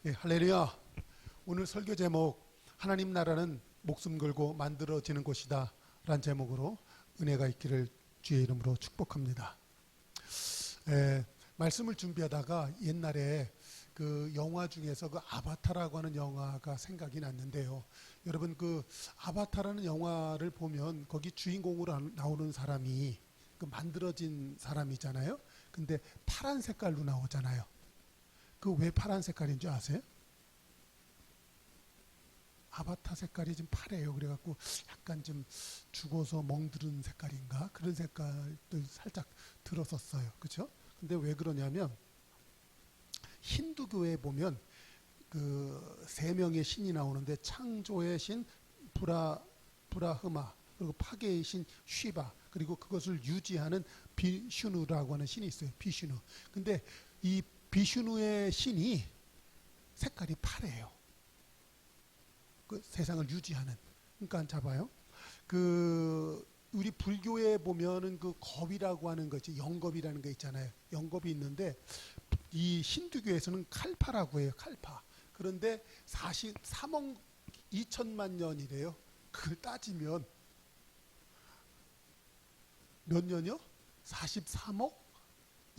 예, 할렐루야. 오늘 설교 제목 하나님 나라는 목숨 걸고 만들어지는 곳이다 라는 제목으로 은혜가 있기를 주의 이름으로 축복합니다. 말씀을 준비하다가 옛날에 그 영화 중에서 그 아바타라고 하는 영화가 생각이 났는데요. 여러분 그 아바타라는 영화를 보면 거기 주인공으로 나오는 사람이 그 만들어진 사람이잖아요. 근데 파란 색깔로 나오잖아요. 그 왜 파란 색깔인 줄 아세요? 아바타 색깔이 좀 파래요. 그래갖고 약간 좀 죽어서 멍드는 색깔인가? 그런 색깔도 살짝 들었었어요. 그렇죠? 근데 왜 그러냐면 힌두교에 보면 그 세 명의 신이 나오는데 창조의 신 브라흐마, 그리고 파괴의 신 쉬바, 그리고 그것을 유지하는 비슈누라고 하는 신이 있어요. 비슈누. 근데 이 비슈누의 신이 색깔이 파래요. 그 세상을 유지하는. 그러니까 잡아요. 그 우리 불교에 보면은 그 겁이라고 하는 거지, 영겁이라는 거 있잖아요. 영겁이 있는데 이 힌두교에서는 칼파라고 해요. 칼파. 그런데 43억 2천만 년이래요. 그걸 따지면 몇 년이요? 43억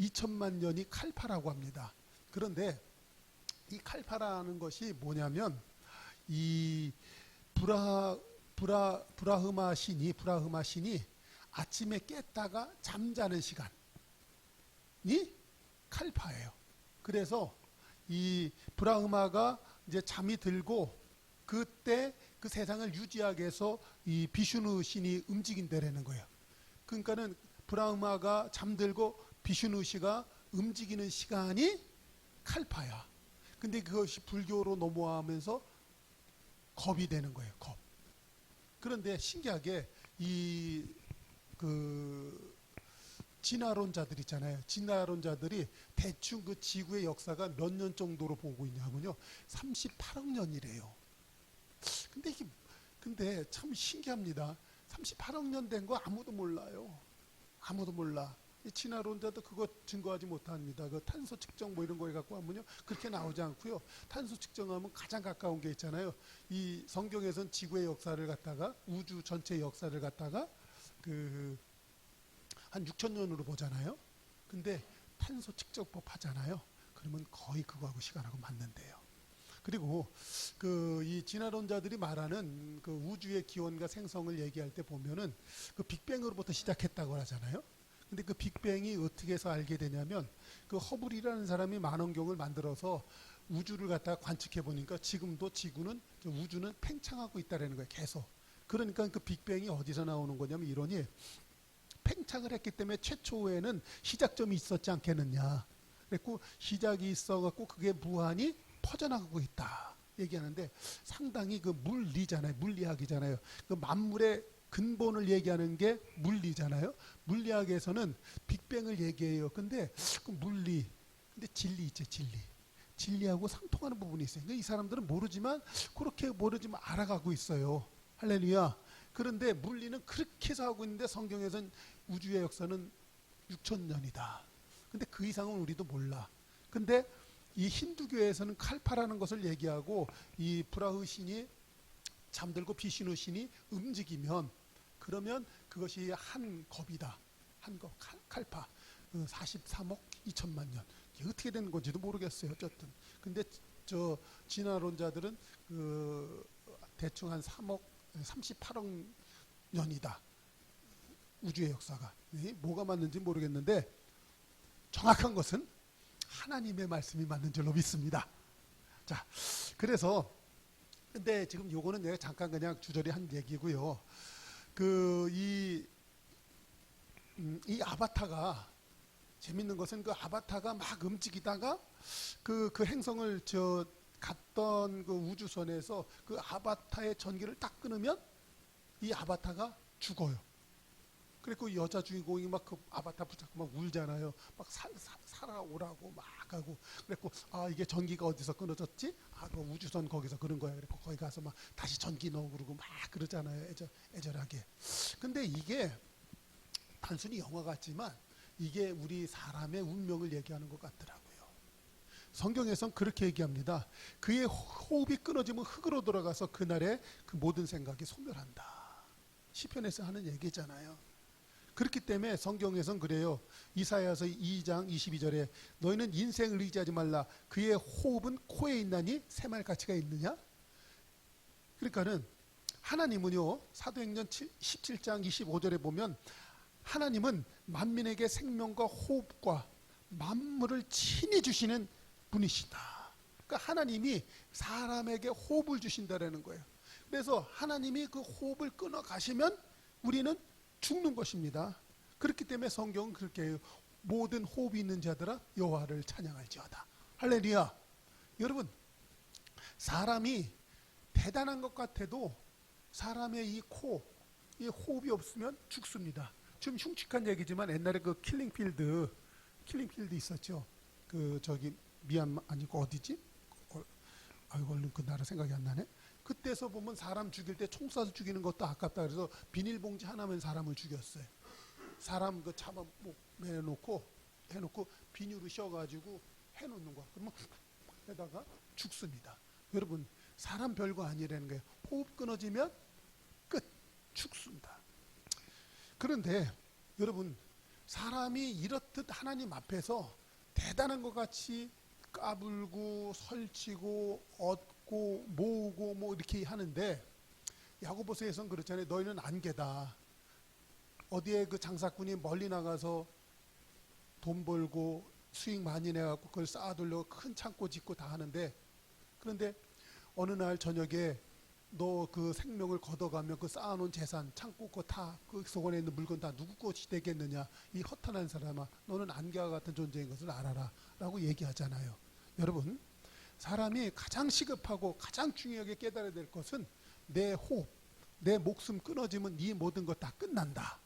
2천만 년이 칼파라고 합니다. 그런데 이 칼파라는 것이 뭐냐면 이 브라흐마 신이 아침에 깼다가 잠자는 시간이 칼파예요. 그래서 이 브라흐마가 이제 잠이 들고 그때 그 세상을 유지하기 위해서 이 비슈누 신이 움직인다라는 거예요. 그러니까는 브라흐마가 잠들고 비슈누 씨가 움직이는 시간이 칼파야. 근데 그것이 불교로 넘어가면서 겁이 되는 거예요. 겁. 그런데 신기하게 이 그 진화론자들 있잖아요. 진화론자들이 대충 그 지구의 역사가 몇 년 정도로 보고 있냐면요. 38억 년이래요. 근데 참 신기합니다. 38억 년 된 거 아무도 몰라요. 아무도 몰라. 이 진화론자도 그거 증거하지 못합니다. 그 탄소 측정 뭐 이런 거 해갖고 하면요 그렇게 나오지 않고요. 탄소 측정하면 가장 가까운 게 있잖아요. 이 성경에선 지구의 역사를 갖다가 우주 전체의 역사를 갖다가 그 한 6천 년으로 보잖아요. 근데 탄소 측정법 하잖아요. 그러면 거의 그거하고 시간하고 맞는데요. 그리고 그 이 진화론자들이 말하는 그 우주의 기원과 생성을 얘기할 때 보면은 그 빅뱅으로부터 시작했다고 하잖아요. 근데 그 빅뱅이 어떻게 해서 알게 되냐면 그 허블이라는 사람이 만원경을 만들어서 우주를 갖다가 관측해 보니까 지금도 우주는 팽창하고 있다라는 거예요. 계속. 그러니까 그 빅뱅이 어디서 나오는 거냐면 이러니 팽창을 했기 때문에 최초에는 시작점이 있었지 않겠느냐. 그랬고 시작이 있어갖고 그게 무한히 퍼져나가고 있다 얘기하는데 상당히 그 물리학이잖아요. 그 만물의 근본을 얘기하는 게 물리잖아요. 물리학에서는 빅뱅을 얘기해요. 근데 그 근데 진리 있죠, 진리. 진리하고 상통하는 부분이 있어요. 이 사람들은 그렇게 모르지만 알아가고 있어요. 할렐루야. 그런데 물리는 그렇게 해서 하고 있는데 성경에서는 우주의 역사는 6천 년이다. 근데 그 이상은 우리도 몰라. 근데 이 힌두교에서는 칼파라는 것을 얘기하고 이 브라흐 신이 잠들고 비시누 신이 움직이면 그러면 그것이 한 겁이다. 한 겁, 칼파. 43억 2천만 년. 이게 어떻게 되는 건지도 모르겠어요. 어쨌든. 근데 저 진화론자들은 그 대충 한 38억 년이다. 우주의 역사가. 뭐가 맞는지 모르겠는데 정확한 것은 하나님의 말씀이 맞는 줄로 믿습니다. 자, 그래서 근데 지금 요거는 내가 잠깐 그냥 주저리 한 얘기고요. 이 아바타가 재밌는 것은 그 아바타가 막 움직이다가 그 행성을 갔던 그 우주선에서 그 아바타의 전기를 딱 끊으면 이 아바타가 죽어요. 그리고 여자 주인공이 막 그 아바타 붙잡고 막 울잖아요. 막 살아오라고 막 하고. 그랬고 이게 전기가 어디서 끊어졌지? 그 우주선 거기서 그런 거야. 그래서 거기 가서 막 다시 전기 넣어 그러고 막 그러잖아요. 애절하게. 근데 이게 단순히 영화 같지만 이게 우리 사람의 운명을 얘기하는 것 같더라고요. 성경에선 그렇게 얘기합니다. 그의 호흡이 끊어지면 흙으로 돌아가서 그날의 그 모든 생각이 소멸한다. 시편에서 하는 얘기잖아요. 그렇기 때문에 성경에선 그래요. 이사야서 2장 22절에 너희는 인생을 의지하지 말라. 그의 호흡은 코에 있나니 새말 가치가 있느냐? 그러니까는 하나님은요, 사도행전 17장 25절에 보면 하나님은 만민에게 생명과 호흡과 만물을 친히 주시는 분이시다. 그러니까 하나님이 사람에게 호흡을 주신다라는 거예요. 그래서 하나님이 그 호흡을 끊어 가시면 우리는 죽는 것입니다. 그렇기 때문에 성경은 그렇게 해요. 모든 호흡이 있는 자들아 여호와를 찬양할지어다. 할렐루야. 여러분, 사람이 대단한 것 같아도 사람의 이 코, 이 호흡이 없으면 죽습니다. 좀 흉측한 얘기지만 옛날에 그 킬링필드 있었죠. 그 저기 미얀마 아니고 어디지? 아이고 얼른 그 나라 생각이 안 나네. 그때서 보면 사람 죽일 때 총 쏴서 죽이는 것도 아깝다 그래서 비닐봉지 하나면 사람을 죽였어요. 사람 그 잡아 해놓고 비닐로 씌워가지고 해놓는 거야. 그러면 에다가 죽습니다. 여러분, 사람 별거 아니라는 거예요. 호흡 끊어지면 끝, 죽습니다. 그런데 여러분, 사람이 이렇듯 하나님 앞에서 대단한 것 같이 까불고 설치고 얻고 모으고 뭐 이렇게 하는데 야고보서에서는 그렇잖아요. 너희는 안개다. 어디에 그 장사꾼이 멀리 나가서 돈 벌고 수익 많이 내갖고 그걸 쌓아두려고 큰 창고 짓고 다 하는데, 그런데 어느 날 저녁에 너 그 생명을 걷어가면 그 쌓아놓은 재산 창고 거 다 그 속안에 있는 물건 다 누구 것이 되겠느냐. 이 허탄한 사람아, 너는 안개와 같은 존재인 것을 알아라 라고 얘기하잖아요. 여러분, 사람이 가장 시급하고 가장 중요하게 깨달아야 될 것은 내 호흡, 내 목숨 끊어지면 이 모든 것 다 끝난다.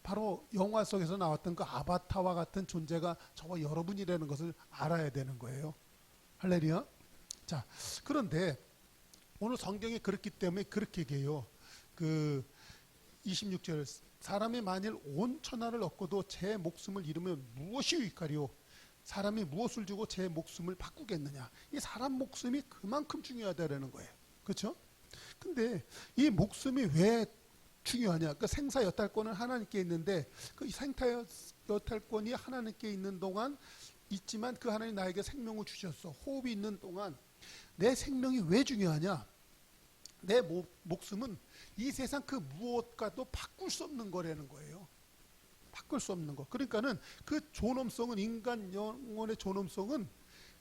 바로 영화 속에서 나왔던 그 아바타와 같은 존재가 저와 여러분이라는 것을 알아야 되는 거예요. 할렐루야. 자, 그런데 오늘 성경이 그렇기 때문에 그렇게 얘기해요. 그 26절, 사람이 만일 온 천하를 얻고도 제 목숨을 잃으면 무엇이 유익하리요? 사람이 무엇을 주고 제 목숨을 바꾸겠느냐? 이 사람 목숨이 그만큼 중요하다라는 거예요. 그렇죠? 근데 이 목숨이 왜 중요하냐? 그 생사 여탈권은 하나님께 있는데 그 생사 여탈권이 하나님께 있는 동안 있지만 그 하나님 나에게 생명을 주셨어. 호흡이 있는 동안 내 생명이 왜 중요하냐? 내 목숨은 이 세상 그 무엇과도 바꿀 수 없는 거라는 거예요. 바꿀 수 없는 거. 그러니까는 그 존엄성은, 인간 영혼의 존엄성은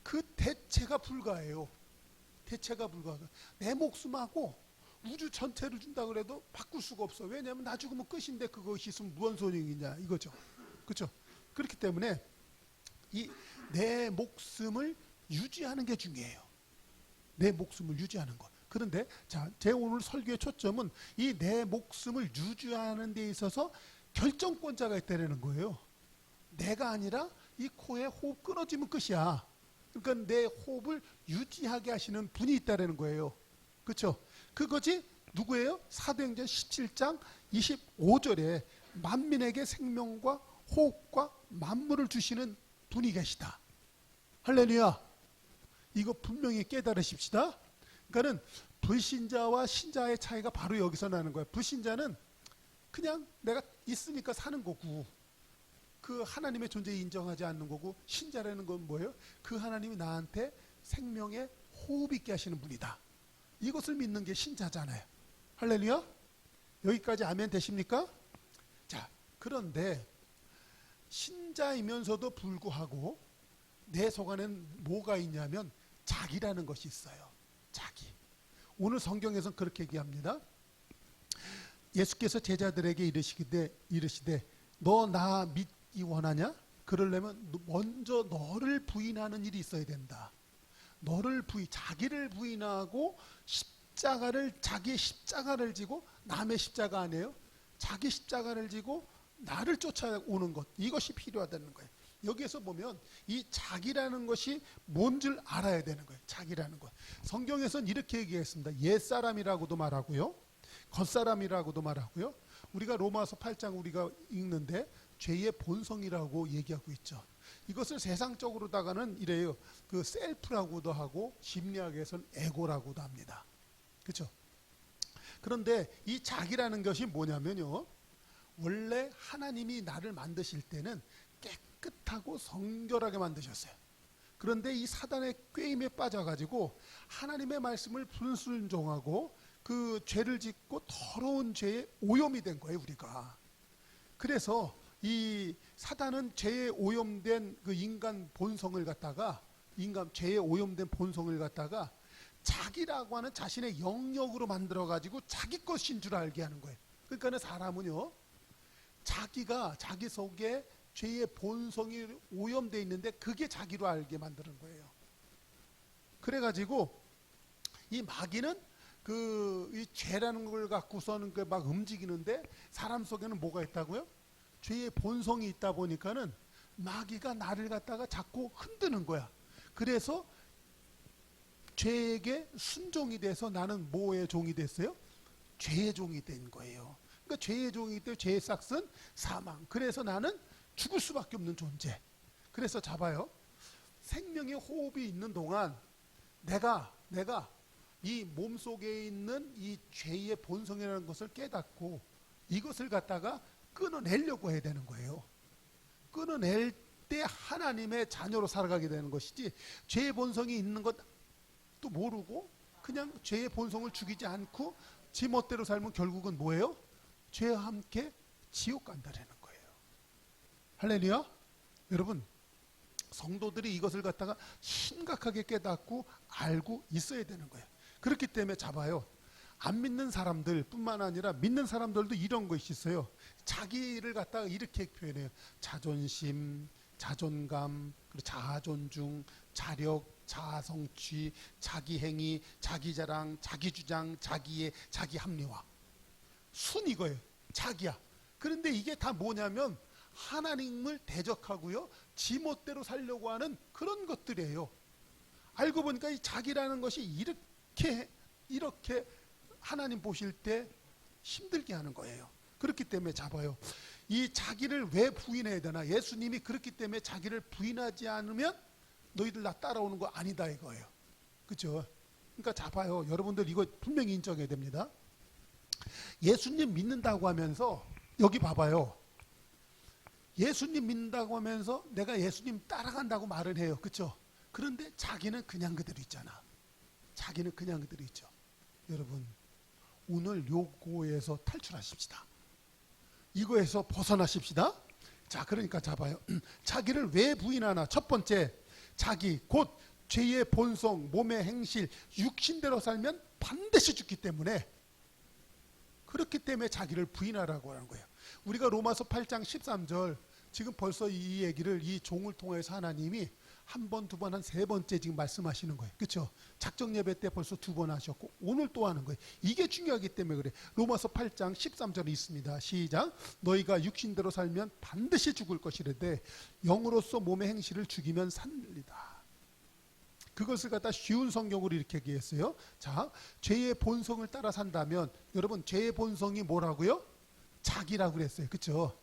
그 대체가 불가해요. 대체가 불가해요. 내 목숨하고 우주 전체를 준다 그래도 바꿀 수가 없어. 왜냐하면 나 죽으면 끝인데 그것이 있으면 무한 소용이냐 이거죠. 그렇죠? 그렇기 때문에 이 내 목숨을 유지하는 게 중요해요. 내 목숨을 유지하는 것. 그런데 자, 제 오늘 설교의 초점은 이 내 목숨을 유지하는 데 있어서 결정권자가 있다는 거예요. 내가 아니라 이 코에 호흡 끊어지면 끝이야. 그러니까 내 호흡을 유지하게 하시는 분이 있다는 거예요. 그렇죠? 그것이 누구예요? 사도행전 17장 25절에 만민에게 생명과 호흡과 만물을 주시는 분이 계시다. 할렐루야. 이거 분명히 깨달으십시다. 그러니까는 불신자와 신자의 차이가 바로 여기서 나는 거예요. 불신자는 그냥 내가 있으니까 사는 거고 그 하나님의 존재 인정하지 않는 거고, 신자라는 건 뭐예요? 그 하나님이 나한테 생명의 호흡 있게 하시는 분이다. 이것을 믿는 게 신자잖아요. 할렐루야. 여기까지 아멘 되십니까? 자, 그런데 신자이면서도 불구하고 내 속안엔 뭐가 있냐면 자기라는 것이 있어요. 자기. 오늘 성경에서는 그렇게 얘기합니다. 예수께서 제자들에게 이르시되 너 나 믿기 원하냐? 그러려면 먼저 너를 부인하는 일이 있어야 된다. 자기를 부인하고 자기의 십자가를 지고, 남의 십자가 아니에요. 자기 십자가를 지고 나를 쫓아오는 것, 이것이 필요하다는 거예요. 여기에서 보면 이 자기라는 것이 뭔 줄 알아야 되는 거예요. 자기라는 것. 성경에서는 이렇게 얘기했습니다. 옛사람이라고도 말하고요, 겉사람이라고도 말하고요. 우리가 로마서 8장 우리가 읽는데 죄의 본성이라고 얘기하고 있죠. 이것을 세상적으로다가는 이래요. 그 셀프라고도 하고 심리학에서는 에고라고도 합니다. 그렇죠? 그런데 이 자기라는 것이 뭐냐면요. 원래 하나님이 나를 만드실 때는 깨끗하고 성결하게 만드셨어요. 그런데 이 사단의 꾀임에 빠져가지고 하나님의 말씀을 불순종하고 그 죄를 짓고 더러운 죄에 오염이 된 거예요, 우리가. 그래서 이 사단은 죄에 오염된 그 인간 본성을 갖다가 죄에 오염된 본성을 갖다가 자기라고 하는 자신의 영역으로 만들어 가지고 자기 것인 줄 알게 하는 거예요. 그러니까 사람은요, 자기가 자기 속에 죄의 본성이 오염되어 있는데 그게 자기로 알게 만드는 거예요. 그래가지고 이 마귀는 이 죄라는 걸 갖고서는 막 움직이는데 사람 속에는 뭐가 있다고요? 죄의 본성이 있다 보니까는 마귀가 나를 갖다가 자꾸 흔드는 거야. 그래서 죄에게 순종이 돼서 나는 뭐의 종이 됐어요? 죄의 종이 된 거예요. 그러니까 죄의 종이기 때문에 죄의 싹은 사망. 그래서 나는 죽을 수밖에 없는 존재. 그래서 잡아요. 생명의 호흡이 있는 동안 내가 이 몸속에 있는 이 죄의 본성이라는 것을 깨닫고 이것을 갖다가 끊어내려고 해야 되는 거예요. 끊어낼 때 하나님의 자녀로 살아가게 되는 것이지, 죄의 본성이 있는 것도 모르고 그냥 죄의 본성을 죽이지 않고 지 멋대로 살면 결국은 뭐예요? 죄와 함께 지옥 간다라는 거예요. 할렐루야. 여러분, 성도들이 이것을 갖다가 심각하게 깨닫고 알고 있어야 되는 거예요. 그렇기 때문에 잡아요. 안 믿는 사람들 뿐만 아니라 믿는 사람들도 이런 것이 있어요. 자기를 갖다가 이렇게 표현해요. 자존심, 자존감, 그리고 자아존중, 자력, 자아성취, 자기행위, 자기자랑, 자기주장, 자기의 자기 합리화. 순 이거예요. 자기야. 그런데 이게 다 뭐냐면 하나님을 대적하고요, 지멋대로 살려고 하는 그런 것들이에요. 알고 보니까 이 자기라는 것이 이렇게 하나님 보실 때 힘들게 하는 거예요. 그렇기 때문에 잡아요. 이 자기를 왜 부인해야 되나? 예수님이 그렇기 때문에 자기를 부인하지 않으면 너희들 나 따라오는 거 아니다 이거예요. 그렇죠? 그러니까 잡아요. 여러분들 이거 분명히 인정해야 됩니다. 예수님 믿는다고 하면서 여기 봐봐요. 예수님 믿는다고 하면서 내가 예수님 따라간다고 말을 해요. 그렇죠? 그런데 자기는 그냥 그대로 있잖아. 자기는 그냥 그대로 있죠. 여러분, 오늘 요거에서 탈출하십시다. 이거에서 벗어나십시다. 자, 그러니까 잡아요. 자기를 왜 부인하나? 첫 번째, 자기 곧 죄의 본성, 몸의 행실, 육신대로 살면 반드시 죽기 때문에, 그렇기 때문에 자기를 부인하라고 하는 거예요. 우리가 로마서 8장 13절, 지금 벌써 이 얘기를 이 종을 통해서 하나님이 한 번, 두 번, 한 세 번째 지금 말씀하시는 거예요. 그렇죠? 작정 예배 때 벌써 두 번 하셨고 오늘 또 하는 거예요. 이게 중요하기 때문에 그래. 로마서 8장 13절이 있습니다. 시작. 너희가 육신대로 살면 반드시 죽을 것이라되 영으로서 몸의 행실을 죽이면 살리다. 그것을 갖다 쉬운 성경으로 이렇게 얘기했어요. 자, 죄의 본성을 따라 산다면, 여러분 죄의 본성이 뭐라고요? 자기라고 그랬어요. 그렇죠?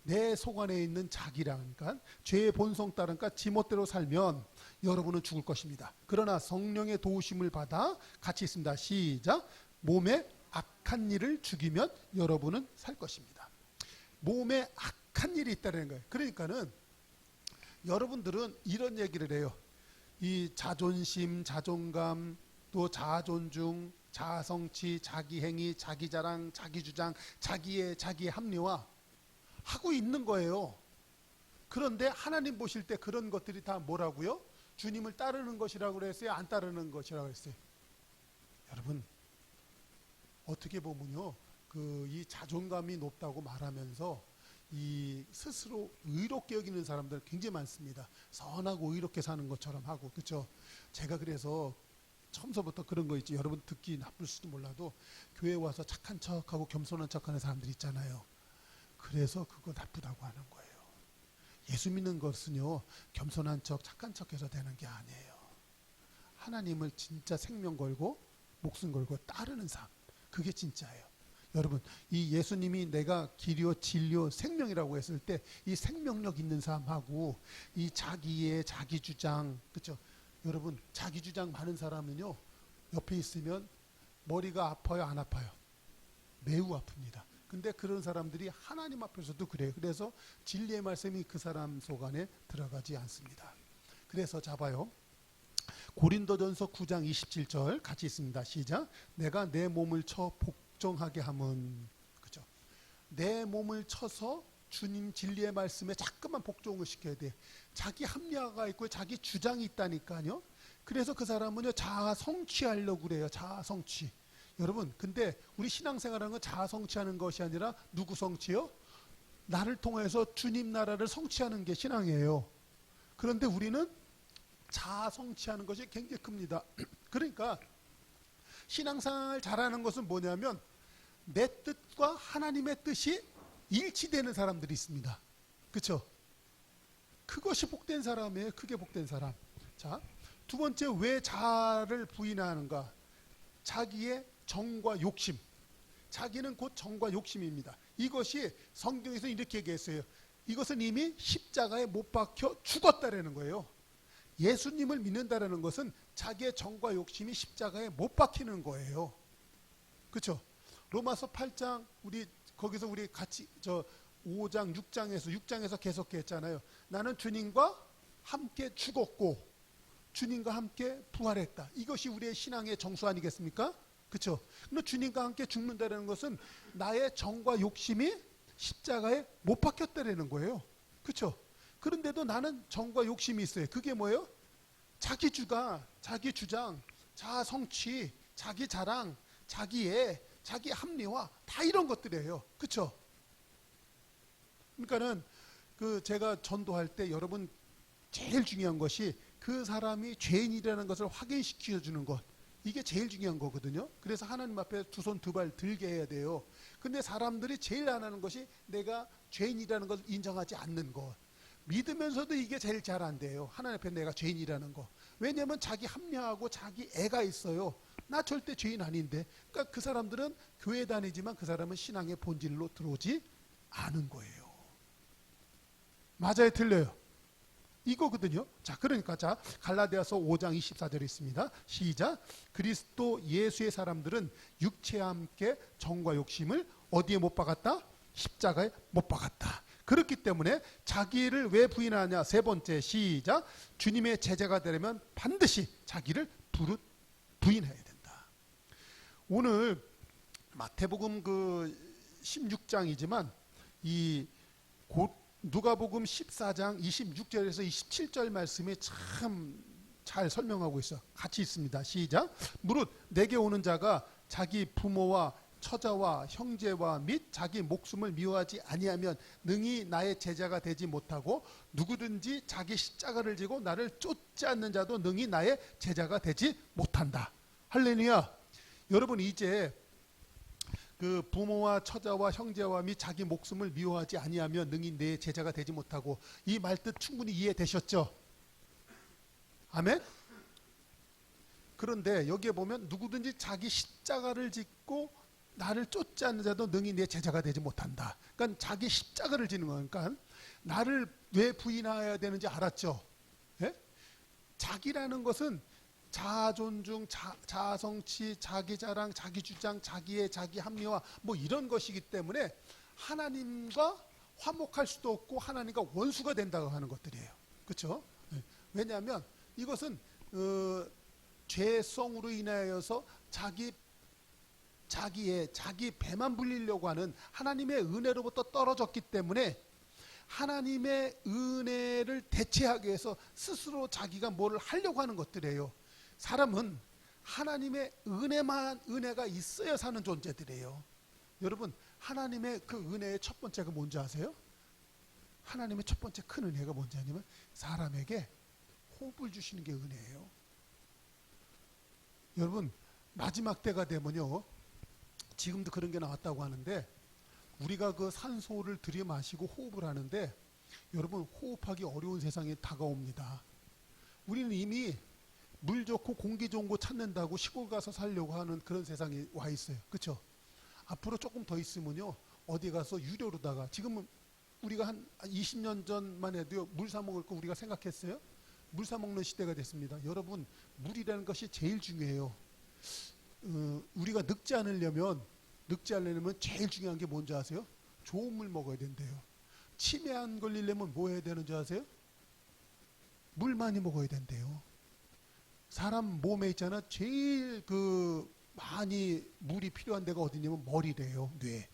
내 속 안에 있는 자기라니까, 죄의 본성 따르니까 지멋대로 살면 여러분은 죽을 것입니다. 그러나 성령의 도우심을 받아 같이 있습니다. 시작. 몸에 악한 일을 죽이면 여러분은 살 것입니다. 몸에 악한 일이 있다는 거예요. 그러니까는 여러분들은 이런 얘기를 해요. 이 자존심, 자존감, 또 자아존중, 자아성취, 자기행위, 자기자랑, 자기주장, 자기의 합리화 하고 있는 거예요. 그런데 하나님 보실 때 그런 것들이 다 뭐라고요? 주님을 따르는 것이라고 그랬어요? 안 따르는 것이라고 했어요? 여러분, 어떻게 보면요, 이 자존감이 높다고 말하면서 이 스스로 의롭게 여기는 사람들 굉장히 많습니다. 선하고 의롭게 사는 것처럼 하고, 그렇죠? 제가 그래서 처음서부터 그런 거 있지. 여러분 듣기 나쁠지도 몰라도 교회 와서 착한 척하고 겸손한 척하는 사람들 있잖아요. 그래서 그거 나쁘다고 하는 거예요. 예수 믿는 것은요, 겸손한 척, 착한 척해서 되는 게 아니에요. 하나님을 진짜 생명 걸고 목숨 걸고 따르는 삶, 그게 진짜예요. 여러분, 이 예수님이 내가 길이요 진리요 생명이라고 했을 때 이 생명력 있는 사람하고 이 자기 주장, 그렇죠? 여러분, 자기 주장 많은 사람은요, 옆에 있으면 머리가 아파요, 안 아파요? 매우 아픕니다. 근데 그런 사람들이 하나님 앞에서도 그래요. 그래서 진리의 말씀이 그 사람 속 안에 들어가지 않습니다. 그래서 잡아요. 고린도전서 9장 27절 같이 있습니다. 시작. 내가 내 몸을 쳐 복종하게 함은, 그죠? 내 몸을 쳐서 주님 진리의 말씀에 자꾸만 복종을 시켜야 돼. 자기 합리화가 있고 자기 주장이 있다니까요. 그래서 그 사람은요, 자아 성취하려고 그래요. 자아 성취. 여러분, 근데 우리 신앙생활하는 건 자아 성취하는 것이 아니라 누구 성취요? 나를 통해서 주님 나라를 성취하는 게 신앙이에요. 그런데 우리는 자아 성취하는 것이 굉장히 큽니다. 그러니까 신앙생활 잘하는 것은 뭐냐면 내 뜻과 하나님의 뜻이 일치되는 사람들이 있습니다. 그렇죠? 그것이 복된 사람이에요. 그게 복된 사람. 자, 두 번째, 왜 자아를 부인하는가? 자기의 정과 욕심. 자기는 곧 정과 욕심입니다. 이것이 성경에서 이렇게 얘기했어요. 이것은 이미 십자가에 못 박혀 죽었다라는 거예요. 예수님을 믿는다라는 것은 자기의 정과 욕심이 십자가에 못 박히는 거예요. 그렇죠? 로마서 8장 거기서 우리 같이 5장 6장에서 계속 했잖아요. 나는 주님과 함께 죽었고 주님과 함께 부활했다. 이것이 우리의 신앙의 정수 아니겠습니까? 그렇죠? 근데 주님과 함께 죽는다는 것은 나의 정과 욕심이 십자가에 못 박혔다라는 거예요. 그렇죠? 그런데도 나는 정과 욕심이 있어요. 그게 뭐예요? 자기 주장, 자아 성취, 자기 자랑, 자기 합리화, 다 이런 것들이에요. 그렇죠? 그러니까는 제가 전도할 때 여러분 제일 중요한 것이 그 사람이 죄인이라는 것을 확인시켜 주는 것. 이게 제일 중요한 거거든요. 그래서 하나님 앞에 두 손 두 발 들게 해야 돼요. 근데 사람들이 제일 안 하는 것이 내가 죄인이라는 것을 인정하지 않는 것. 믿으면서도 이게 제일 잘 안 돼요. 하나님 앞에 내가 죄인이라는 거. 왜냐하면 자기 합리화하고 자기 애가 있어요. 나 절대 죄인 아닌데. 그러니까 그 사람들은 교회 다니지만 그 사람은 신앙의 본질로 들어오지 않은 거예요. 맞아요, 틀려요? 이거거든요. 자, 그러니까 갈라디아서 5장 24절에 있습니다. 시작. 그리스도 예수의 사람들은 육체와 함께 정과 욕심을 어디에 못 박았다? 십자가에 못 박았다. 그렇기 때문에 자기를 왜 부인하냐? 세 번째, 시작. 주님의 제자가 되려면 반드시 자기를 부인해야 된다. 오늘 마태복음 16장이지만 누가복음 14장 26절에서 27절 말씀이 참 잘 설명하고 있어. 같이 있습니다. 시작. 무릇 내게 오는 자가 자기 부모와 처자와 형제와 및 자기 목숨을 미워하지 아니하면 능히 나의 제자가 되지 못하고 누구든지 자기 십자가를 지고 나를 쫓지 않는 자도 능히 나의 제자가 되지 못한다. 할렐루야. 여러분, 이제 그 부모와 처자와 형제와 및 자기 목숨을 미워하지 아니하면 능히 내 제자가 되지 못하고, 이 말뜻 충분히 이해되셨죠? 아멘? 그런데 여기에 보면 누구든지 자기 십자가를 짓고 나를 쫓지 않는 자도 능히 내 제자가 되지 못한다. 그러니까 자기 십자가를 지는 거니까, 그러니까 나를 왜 부인해야 되는지 알았죠? 예? 자기라는 것은 자아 존중, 자아 성취, 자기 자랑, 자기 주장, 자기 합리화 뭐 이런 것이기 때문에 하나님과 화목할 수도 없고 하나님과 원수가 된다고 하는 것들이에요. 그렇죠? 왜냐하면 이것은 죄성으로 인하여서 자기 배만 불리려고 하는 하나님의 은혜로부터 떨어졌기 때문에 하나님의 은혜를 대체하기 위해서 스스로 자기가 뭐를 하려고 하는 것들이에요. 사람은 하나님의 은혜가 있어야 사는 존재들이에요. 여러분, 하나님의 그 은혜의 첫 번째가 뭔지 아세요? 하나님의 첫 번째 큰 은혜가 뭔지 아니면 사람에게 호흡을 주시는 게 은혜예요. 여러분, 마지막 때가 되면요, 지금도 그런 게 나왔다고 하는데, 우리가 그 산소를 들이마시고 호흡을 하는데, 여러분, 호흡하기 어려운 세상이 다가옵니다. 우리는 이미 물 좋고 공기 좋은 곳 찾는다고 시골 가서 살려고 하는 그런 세상이 와 있어요. 그렇죠? 앞으로 조금 더 있으면요. 어디 가서 유료로다가 지금은 우리가 한 20년 전만 해도 물 사 먹을 거 우리가 생각했어요? 물 사 먹는 시대가 됐습니다. 여러분, 물이라는 것이 제일 중요해요. 우리가 늙지 않으려면 제일 중요한 게 뭔지 아세요? 좋은 물 먹어야 된대요. 치매 안 걸리려면 뭐 해야 되는지 아세요? 물 많이 먹어야 된대요. 사람 몸에 있잖아. 제일 많이 물이 필요한 데가 어디냐면 머리래요. 뇌.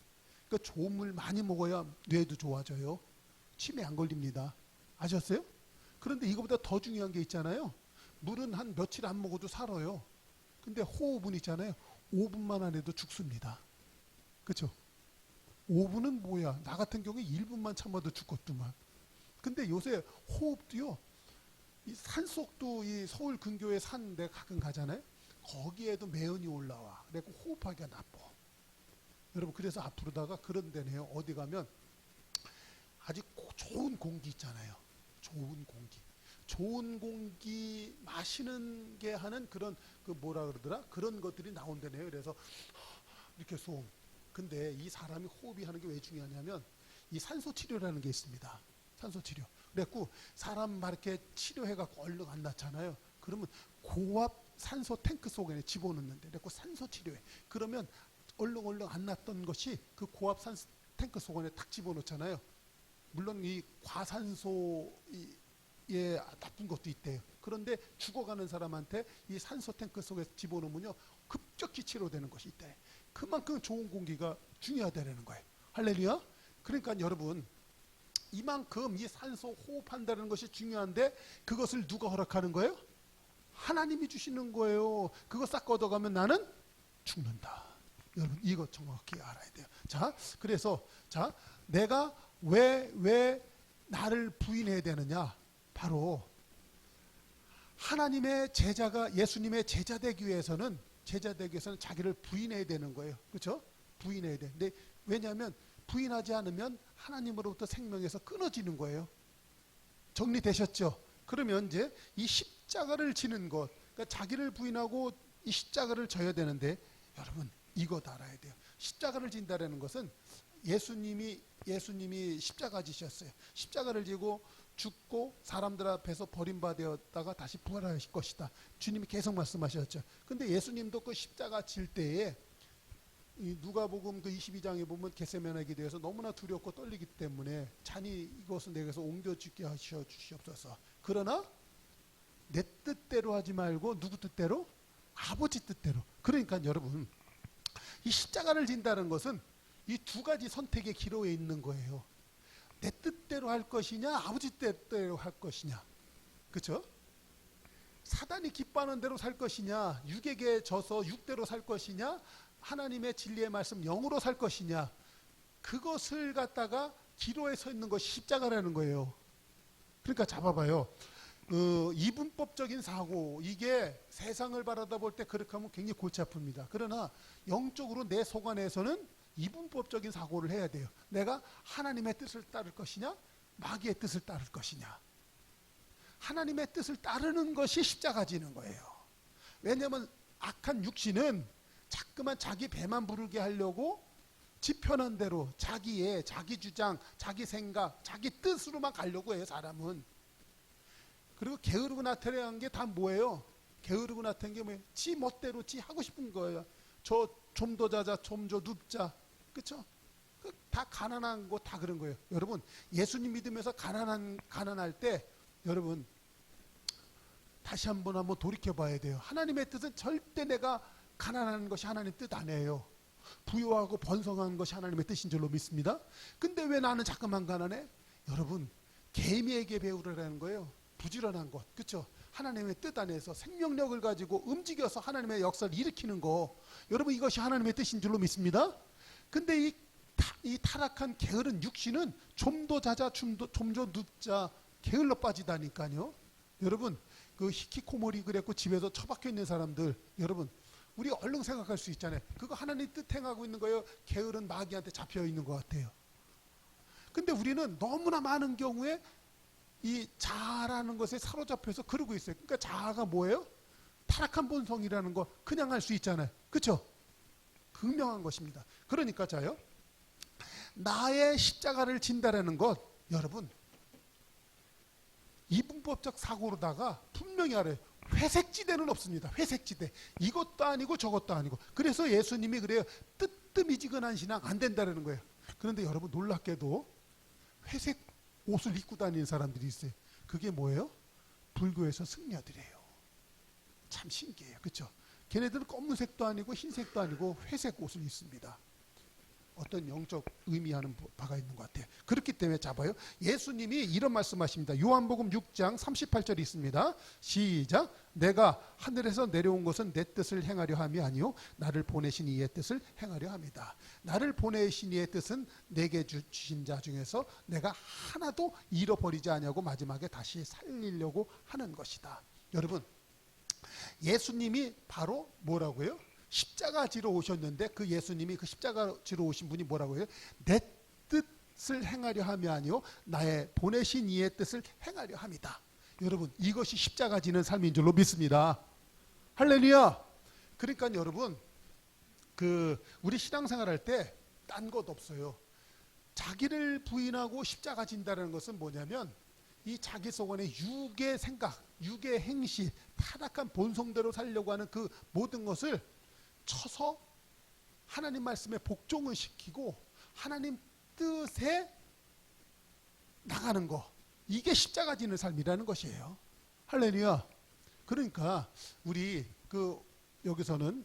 그러니까 좋은 물 많이 먹어야 뇌도 좋아져요. 치매 안 걸립니다. 아셨어요? 그런데 이거보다 더 중요한 게 있잖아요. 물은 한 며칠 안 먹어도 살아요. 근데 호흡은 있잖아요. 5분만 안 해도 죽습니다. 그렇죠? 5분은 뭐야? 나 같은 경우에 1분만 참아도 죽겠더만. 근데 요새 호흡도요. 이 산속도 이 서울 근교에 산 데 가끔 가잖아요. 거기에도 매연이 올라와. 그래서 호흡하기가 나빠. 여러분 그래서 앞으로다가 그런 데네요. 어디 가면 아주 좋은 공기 있잖아요. 좋은 공기. 좋은 공기 마시는 게 하는 그런 뭐라 그러더라? 그런 것들이 나온다네요. 그래서 이렇게 소음. 근데 이 사람이 호흡이 하는 게 왜 중요하냐면 이 산소 치료라는 게 있습니다. 산소 치료. 그래갖고 사람 막 이렇게 치료해갖고 얼른 안 낫잖아요. 그러면 고압 산소 탱크 속에 집어넣는데 그래갖고 산소 치료해. 그러면 얼른 안 낫던 것이 그 고압 산소 탱크 속에 탁 집어넣잖아요. 물론 이 과산소에 나쁜 것도 있대요. 그런데 죽어가는 사람한테 이 산소 탱크 속에 집어넣으면요 급격히 치료되는 것이 있대. 그만큼 좋은 공기가 중요하다는 거예요. 할렐루야. 그러니까 여러분 이만큼 이 산소 호흡한다는 것이 중요한데 그것을 누가 허락하는 거예요? 하나님이 주시는 거예요. 그거 싹 걷어가면 나는 죽는다. 여러분 이거 정확히 알아야 돼요. 자, 그래서 자 내가 왜 나를 부인해야 되느냐? 바로 하나님의 제자가 예수님의 제자 되기 위해서는 자기를 부인해야 되는 거예요. 그렇죠? 부인해야 돼. 근데 왜냐하면 부인하지 않으면 하나님으로부터 생명에서 끊어지는 거예요. 정리되셨죠? 그러면 이제 이 십자가를 지는 것, 그러니까 자기를 부인하고 이 십자가를 져야 되는데 여러분 이거 알아야 돼요. 십자가를 진다라는 것은 예수님이 십자가 지셨어요. 십자가를 지고 죽고 사람들 앞에서 버림받았다가 다시 부활하실 것이다. 주님이 계속 말씀하셨죠. 근데 예수님도 그 십자가 질 때에 이 누가복음 그 22장에 보면 겟세마네 기도에서 너무나 두렵고 떨리기 때문에 잔이 이것을 내게서 옮겨주게 하시어 주시옵소서. 그러나 내 뜻대로 하지 말고 누구 뜻대로? 아버지 뜻대로. 그러니까 여러분 이 십자가를 진다는 것은 이 두 가지 선택의 기로에 있는 거예요. 내 뜻대로 할 것이냐 아버지 뜻대로 할 것이냐. 그렇죠? 사단이 기뻐하는 대로 살 것이냐 육에게 져서 육대로 살 것이냐 하나님의 진리의 말씀 영으로 살 것이냐. 그것을 갖다가 기로에 서 있는 것이 십자가라는 거예요. 그러니까 잡아봐요. 이분법적인 사고 이게 세상을 바라다 볼 때 그렇게 하면 굉장히 골치 아픕니다. 그러나 영적으로 내 속 안에서는 이분법적인 사고를 해야 돼요. 내가 하나님의 뜻을 따를 것이냐 마귀의 뜻을 따를 것이냐. 하나님의 뜻을 따르는 것이 십자가 지는 거예요. 왜냐하면 악한 육신은 자꾸만 자기 배만 부르게 하려고 지 편한 대로 자기 주장, 자기 생각, 자기 뜻으로만 가려고 해요. 사람은. 그리고 게으르고 나태한 게 다 뭐예요? 게으르고 나태한 게 뭐예요? 지 멋대로 지 하고 싶은 거예요. 저 좀 더 자자, 좀 더 눕자. 그렇죠? 다 가난한 거 다 그런 거예요. 여러분 예수님 믿으면서 가난할 때 여러분 다시 한번 돌이켜 봐야 돼요. 하나님의 뜻은 절대 내가 가난한 것이 하나님의 뜻 아니에요. 부유하고 번성한 것이 하나님의 뜻인 줄로 믿습니다. 근데 왜 나는 자꾸만 가난해? 여러분 개미에게 배우라는 거예요. 부지런한 것. 그렇죠? 하나님의 뜻 안에서 생명력을 가지고 움직여서 하나님의 역사를 일으키는 거. 여러분 이것이 하나님의 뜻인 줄로 믿습니다. 근데 이 타락한 게으른 육신은 좀 더 자자 좀 더 눕자 게을러 빠지다니까요. 여러분 그 히키코모리 그랬고 집에서 처박혀 있는 사람들 여러분 우리 얼른 생각할 수 있잖아요. 그거 하나님 뜻 행하고 있는 거예요. 게으른 마귀한테 잡혀 있는 것 같아요. 근데 우리는 너무나 많은 경우에 이 자아라는 것에 사로잡혀서 그러고 있어요. 그러니까 자아가 뭐예요? 타락한 본성이라는 거 그냥 할 수 있잖아요. 그렇죠? 극명한 것입니다. 그러니까 자요, 나의 십자가를 진다라는 것, 여러분 이분법적 사고로다가 분명히 알아요. 회색지대는 없습니다. 회색지대. 이것도 아니고 저것도 아니고. 그래서 예수님이 그래요. 뜨뜨미지근한 신앙 안 된다는 거예요. 그런데 여러분 놀랍게도 회색 옷을 입고 다니는 사람들이 있어요. 그게 뭐예요? 불교에서 승려들이에요. 참 신기해요. 그렇죠? 걔네들은 검은색도 아니고 흰색도 아니고 회색 옷을 입습니다. 어떤 영적 의미하는 바가 있는 것 같아요. 그렇기 때문에 잡아요. 예수님이 이런 말씀하십니다. 요한복음 6장 38절이 있습니다. 시작. 내가 하늘에서 내려온 것은 내 뜻을 행하려 함이 아니요 나를 보내신 이의 뜻을 행하려 함이다. 나를 보내신 이의 뜻은 내게 주신 자 중에서 내가 하나도 잃어버리지 않냐고 마지막에 다시 살리려고 하는 것이다. 여러분, 예수님이 바로 뭐라고요? 십자가 지러 오셨는데 그 예수님이 그 십자가 지러 오신 분이 뭐라고 해요? 내 뜻을 행하려 함이 아니요 나의 보내신 이의 뜻을 행하려 함이다. 여러분, 이것이 십자가 지는 삶인 줄로 믿습니다. 할렐루야. 그러니까 여러분, 우리 신앙생활 할 때 딴 것 없어요. 자기를 부인하고 십자가 진다는 것은 뭐냐면 이 자기 속안에 육의 생각, 육의 행시, 타락한 본성대로 살려고 하는 그 모든 것을 쳐서 하나님 말씀에 복종을 시키고 하나님 뜻에 나가는 거, 이게 십자가 지는 삶이라는 것이에요. 할렐루야. 그러니까 우리 여기서는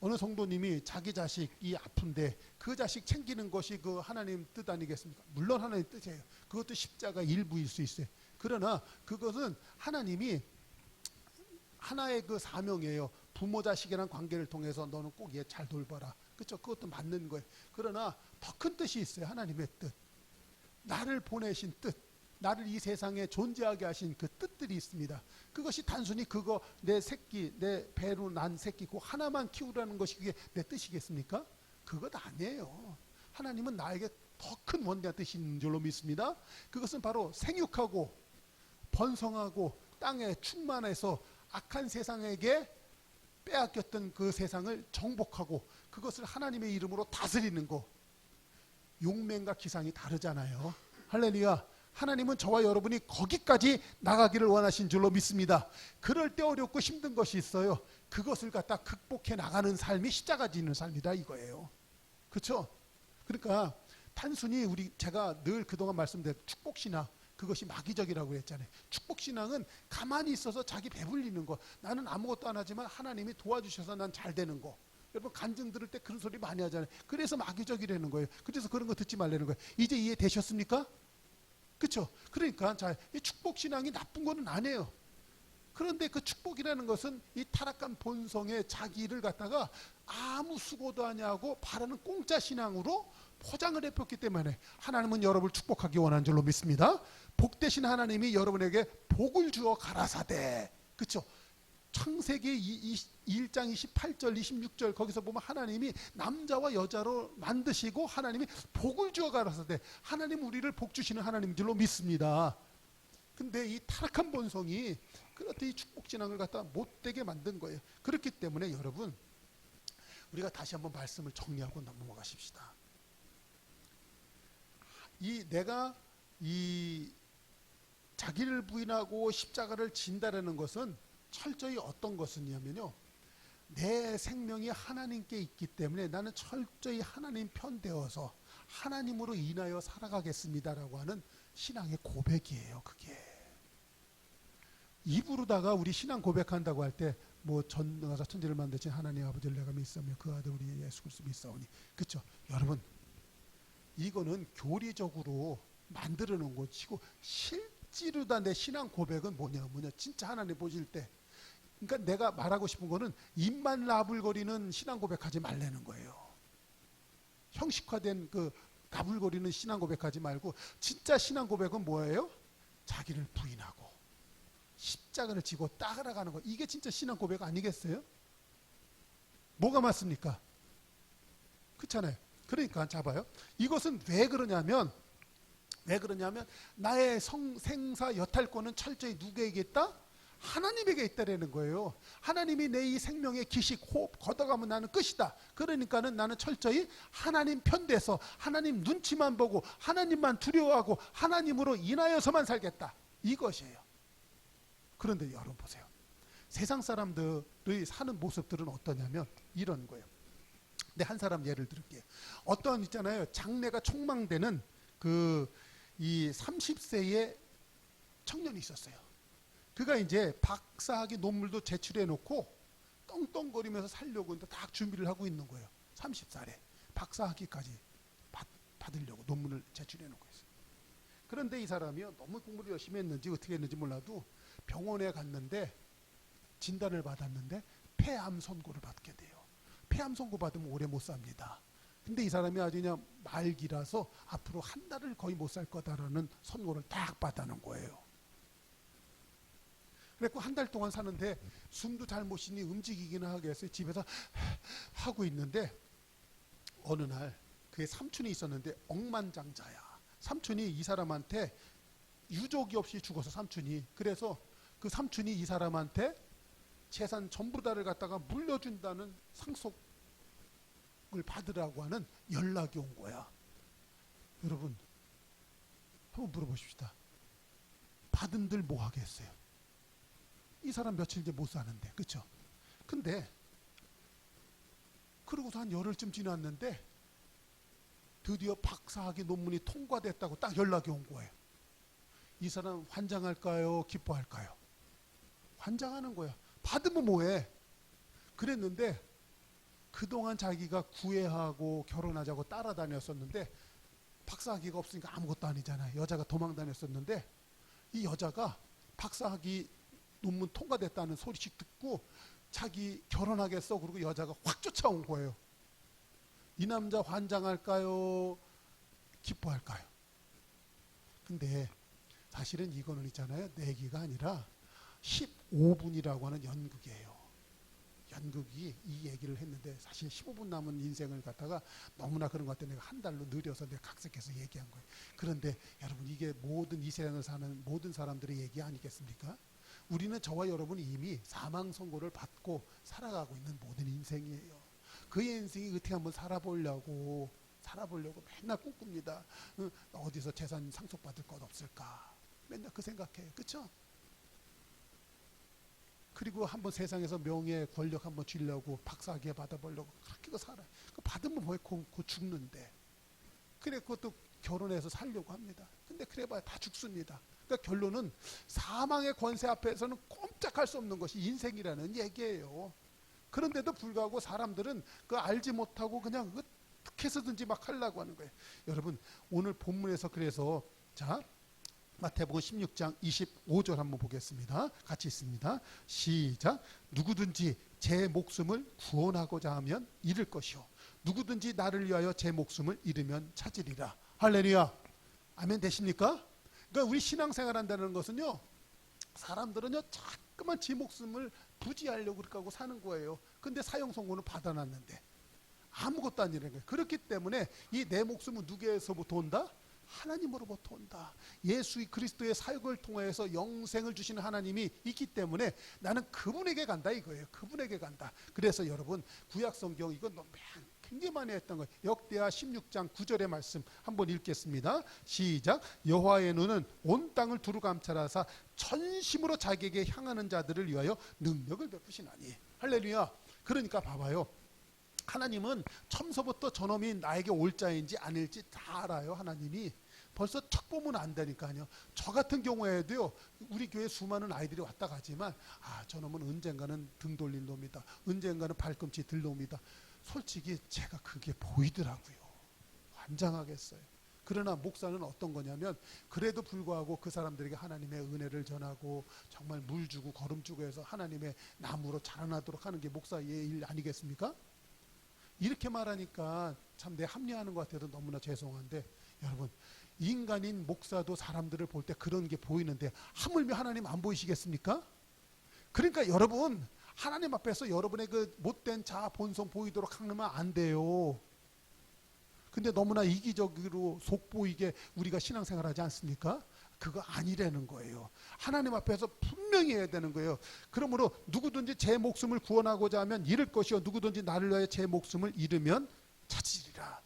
어느 성도님이 자기 자식이 아픈데 그 자식 챙기는 것이 그 하나님 뜻 아니겠습니까? 물론 하나님 뜻이에요. 그것도 십자가 일부일 수 있어요. 그러나 그것은 하나님이 하나의 그 사명이에요. 부모 자식이란 관계를 통해서 너는 꼭 얘 잘 돌봐라. 그렇죠? 그것도 맞는 거예요. 그러나 더 큰 뜻이 있어요. 하나님의 뜻. 나를 보내신 뜻. 나를 이 세상에 존재하게 하신 그 뜻들이 있습니다. 그것이 단순히 내 새끼, 내 배로 난 새끼 그 하나만 키우라는 것이 그게 내 뜻이겠습니까? 그것 아니에요. 하나님은 나에게 더 큰 원대한 뜻이 있는 줄로 믿습니다. 그것은 바로 생육하고 번성하고 땅에 충만해서 악한 세상에게 빼앗겼던 그 세상을 정복하고 그것을 하나님의 이름으로 다스리는 거. 용맹과 기상이 다르잖아요. 할렐루야. 하나님은 저와 여러분이 거기까지 나가기를 원하신 줄로 믿습니다. 그럴 때 어렵고 힘든 것이 있어요. 그것을 갖다 극복해 나가는 삶이 십자가 지는 삶이다 이거예요. 그렇죠? 그러니까 단순히 제가 늘 그동안 말씀드린 축복신앙, 그것이 마귀적이라고 했잖아요. 축복신앙은 가만히 있어서 자기 배불리는 거. 나는 아무것도 안 하지만 하나님이 도와주셔서 난 잘 되는 거. 여러분 간증 들을 때 그런 소리 많이 하잖아요. 그래서 마귀적이라는 거예요. 그래서 그런 거 듣지 말라는 거예요. 이제 이해되셨습니까? 그렇죠? 그러니까 이 축복신앙이 나쁜 거는 아니에요. 그런데 그 축복이라는 것은 이 타락한 본성의 자기를 갖다가 아무 수고도 아니하고 바라는 공짜 신앙으로 포장을 해폈기 때문에 하나님은 여러분을 축복하기 원하는 줄로 믿습니다. 복되신 하나님이 여러분에게 복을 주어 가라사대. 그렇죠? 창세기 1장 28절 26절 거기서 보면 하나님이 남자와 여자로 만드시고 하나님이 복을 주어 가라사대. 하나님 우리를 복 주시는 하나님인 줄로 믿습니다. 근데 이 타락한 본성이 그렇게 이 축복신앙을 갖다 못되게 만든 거예요. 그렇기 때문에 여러분, 우리가 다시 한번 말씀을 정리하고 넘어가십시다. 내가 자기를 부인하고 십자가를 진다라는 것은 철저히 어떤 것이냐면요, 내 생명이 하나님께 있기 때문에 나는 철저히 하나님 편 되어서 하나님으로 인하여 살아가겠습니다라고 하는 신앙의 고백이에요. 그게 입으로다가 우리 신앙 고백한다고 할 때 뭐 전능하사 천지를 만드신 하나님 아버지를 내가 믿사오며 그 아들 우리 예수 그리스도 믿사오니, 그렇죠? 여러분, 이거는 교리적으로 만들어 놓은 것이고 실제로 다 내 신앙 고백은 뭐냐 진짜 하나님 보실 때, 그러니까 내가 말하고 싶은 거는 입만 나불거리는 신앙 고백하지 말라는 거예요. 형식화된 그 나불거리는 신앙 고백하지 말고 진짜 신앙 고백은 뭐예요? 자기를 부인하고 십자가를 지고 따라가는 거. 이게 진짜 신앙 고백 아니겠어요? 뭐가 맞습니까? 그렇잖아요. 그러니까 잡아요. 이것은 왜 그러냐면 나의 생사 여탈권은 철저히 누구에게 있다? 하나님에게 있다라는 거예요. 하나님이 내 이 생명의 기식, 호흡 걷어가면 나는 끝이다. 그러니까는 나는 철저히 하나님 편돼서 하나님 눈치만 보고 하나님만 두려워하고 하나님으로 인하여서만 살겠다. 이것이에요. 그런데 여러분 보세요. 세상 사람들의 사는 모습들은 어떠냐면 이런 거예요. 근데 한 사람 예를 들을게요. 어떤 있잖아요. 장래가 촉망되는 이 30세의 청년이 있었어요. 그가 이제 박사학위 논문도 제출해 놓고 떵떵거리면서 살려고 이제 다 준비를 하고 있는 거예요. 30살에 박사학위까지 받으려고 논문을 제출해 놓고 있어요. 그런데 이 사람이요, 너무 공부를 열심히 했는지 어떻게 했는지 몰라도 병원에 갔는데 진단을 받았는데 폐암 선고를 받게 돼요. 폐암 선고 받으면 오래 못 삽니다. 근데 이 사람이 아주 그냥 말기라서 앞으로 한 달을 거의 못 살 거다라는 선고를 딱 받아는 거예요. 그래서 한 달 동안 사는데 숨도 잘 못 쉬니 움직이기는 하게 해서 집에서 하고 있는데 어느 날 그의 삼촌이 있었는데 억만장자야. 삼촌이 이 사람한테 유족이 없이 죽어서 삼촌이, 그래서 그 삼촌이 이 사람한테 재산 전부 다를 갖다가 물려준다는 상속을 받으라고 하는 연락이 온 거야. 여러분 한번 물어보십시다. 받은들 뭐 하겠어요? 이 사람 며칠 이제 못 사는데, 그렇죠? 근데 그러고서 한 열흘쯤 지났는데 드디어 박사학위 논문이 통과됐다고 딱 연락이 온 거예요. 이 사람 환장할까요? 기뻐할까요? 환장하는 거야. 받으면 뭐해? 그랬는데 그동안 자기가 구애하고 결혼하자고 따라다녔었는데 박사학위가 없으니까 아무것도 아니잖아요. 여자가 도망다녔었는데 이 여자가 박사학위 논문 통과됐다는 소리씩 듣고 자기 결혼하겠어 그러고 여자가 확 쫓아온 거예요. 이 남자 환장할까요? 기뻐할까요? 근데 사실은 이거는 있잖아요. 내기가 아니라 15분이라고 하는 연극이에요. 연극이 이 얘기를 했는데 사실 15분 남은 인생을 갖다가 너무나 그런 것 같아 내가 한 달로 느려서 내가 각색해서 얘기한 거예요. 그런데 여러분 이게 모든 이 세상을 사는 모든 사람들의 얘기 아니겠습니까? 우리는 저와 여러분이 이미 사망 선고를 받고 살아가고 있는 모든 인생이에요. 그 인생이 어떻게 한번 살아보려고 맨날 꿈꿉니다. 어디서 재산 상속받을 것 없을까? 맨날 그 생각해요. 그렇죠? 그리고 한번 세상에서 명예, 권력 한번 쥐려고 박사학위 받아보려고 그렇게 살아요. 받으면 뭐해? 그 죽는데. 그래 그것도 결혼해서 살려고 합니다. 근데 그래봐야 다 죽습니다. 그러니까 결론은 사망의 권세 앞에서는 꼼짝할 수 없는 것이 인생이라는 얘기예요. 그런데도 불구하고 사람들은 그 알지 못하고 그냥 어떻게 해서든지 막 하려고 하는 거예요. 여러분 오늘 본문에서 그래서 자 마태복음 16장 25절 한번 보겠습니다. 같이 있습니다. 시작. 누구든지 제 목숨을 구원하고자 하면 잃을 것이요 누구든지 나를 위하여 제 목숨을 잃으면 찾으리라. 할렐루야. 아멘 되십니까? 그러니까 우리 신앙생활 한다는 것은요 사람들은요 자꾸만 제 목숨을 부지하려고 그렇게 하고 사는 거예요. 근데 사형 선고는 받아놨는데 아무것도 아니라는 거예요. 그렇기 때문에 이 내 목숨은 누구에서부터 온다? 하나님으로부터 온다. 예수 그리스도의 사역을 통해서 영생을 주시는 하나님이 있기 때문에 나는 그분에게 간다 이거예요. 그분에게 간다. 그래서 여러분 구약성경 이건 너무 굉장히 많이 했던 거예요. 역대하 16장 9절의 말씀 한번 읽겠습니다. 시작. 여호와의 눈은 온 땅을 두루 감찰하사 전심으로 자기에게 향하는 자들을 위하여 능력을 베푸시나니. 할렐루야. 그러니까 봐봐요. 하나님은 처음서부터 저놈이 나에게 올 자인지 아닐지 다 알아요. 하나님이 벌써 척 보면 안다니까요. 저 같은 경우에도요 우리 교회 수많은 아이들이 왔다 가지만 저놈은 언젠가는 등 돌린 놈이다, 언젠가는 발꿈치 들 놈이다. 솔직히 제가 그게 보이더라고요. 환장하겠어요. 그러나 목사는 어떤 거냐면 그래도 불구하고 그 사람들에게 하나님의 은혜를 전하고 정말 물 주고 거름 주고 해서 하나님의 나무로 자라나도록 하는 게 목사의 일 아니겠습니까? 이렇게 말하니까 참 내 합리화하는 것 같아도 너무나 죄송한데 여러분 인간인 목사도 사람들을 볼 때 그런 게 보이는데 하물며 하나님 안 보이시겠습니까? 그러니까 여러분 하나님 앞에서 여러분의 그 못된 자아 본성 보이도록 하면 안 돼요. 근데 너무나 이기적으로 속보이게 우리가 신앙생활하지 않습니까? 그거 아니라는 거예요. 하나님 앞에서 분명히 해야 되는 거예요. 그러므로 누구든지 제 목숨을 구원하고자 하면 잃을 것이요 누구든지 나를 위하여 제 목숨을 잃으면 찾으리라.